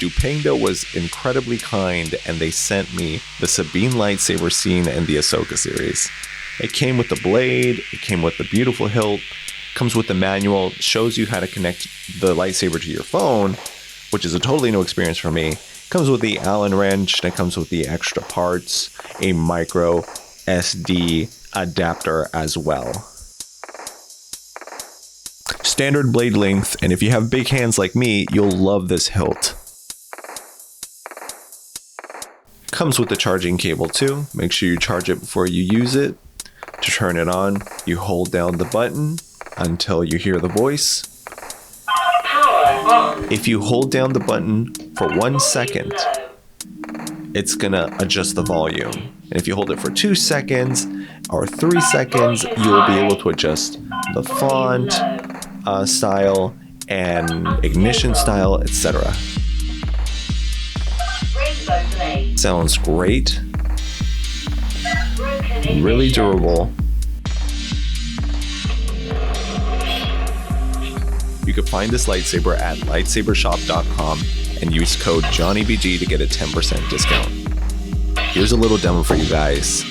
Dupengda was incredibly kind and they sent me the Sabine lightsaber scene in the Ahsoka series. It came with the blade, it came with the beautiful hilt, comes with the manual, shows you how to connect the lightsaber to your phone, which is a totally new experience for me. Comes with the Allen wrench, and it comes with the extra parts, a micro SD adapter as well. Standard blade length, and if you have big hands like me, you'll love this hilt. Comes with the charging cable too. Make sure you charge it before you use it. To turn it on, you hold down the button until you hear the voice. If you hold down the button for 1 second, it's gonna adjust the volume. And if you hold it for 2 seconds or 3 seconds, you will be able to adjust the font style and ignition style, etc. Sounds great. Really durable. You can find this lightsaber at lightsabershop.com and use code JohnnyBG to get a 10% discount. Here's a little demo for you guys.